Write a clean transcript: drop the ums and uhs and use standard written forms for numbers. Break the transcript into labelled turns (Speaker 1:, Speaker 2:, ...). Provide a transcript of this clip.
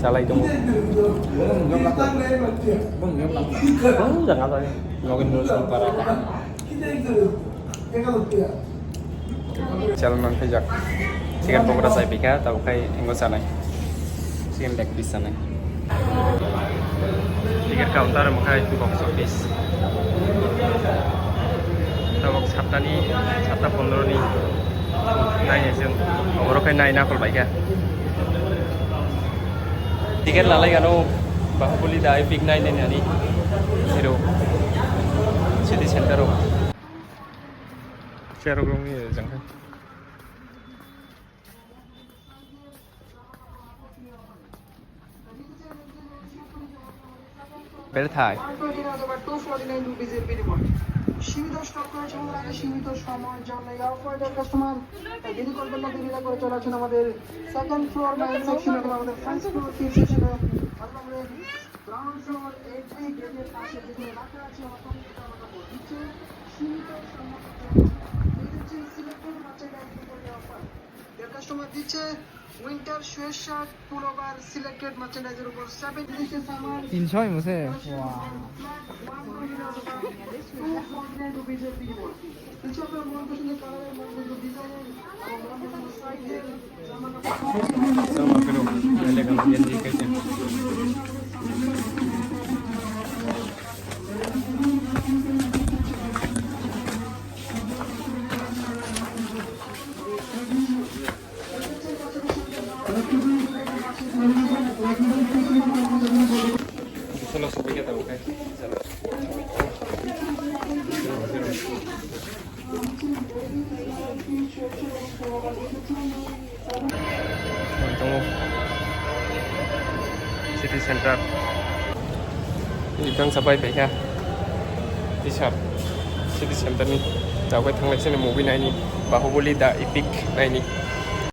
Speaker 1: salay dong. Jangan tayo. Ngawin dulu sa para. Channel non pejak. Chicken pokora sai pika tau kai engo sanai. Chicken leg piece sanai. Tiket counter makai box office. Box sabtani 7:15 ni. Naik sih. Orang kai naik nak kalau baik ya. Tiket lalai kan Bahubali dah epic naik ni Hero City Center share orang ni jangan berthai সীমিত stock করেছে আমাদের আগে সীমিত সময়ের জন্য অফারটা customer দেরি করবেন না দেরি করে চলে আসেন আমাদের সেকেন্ড ফ্লোর মেইন সেকশনে এবং আমাদের ফার্স্ট ফ্লোর থ্রি সেকশনে আমাদের গ্রাউন্ড ফ্লোর 8 গেটের পাশে যেখানে রাখা আছে আমাদের নিচে সীমিত সময়ের দিচ্ছে সিলেক্টেড মার্চেন্ডাইজ করে অফার কাস্টমার দিচ্ছে উইন্টার সোয়েটশার্ট পুলোভার সিলেক্টেড মার্চেন্ডাইজের উপর 7 দিচ্ছে সামার 300ই মুছে wow Sama pero elegan bien dikasih. Solo subir kita bukan. City Center. Ikan sampai peka. T-shirt City Center ni. Tahu kan tengah sini movie ni. Bahubali dah epic ni.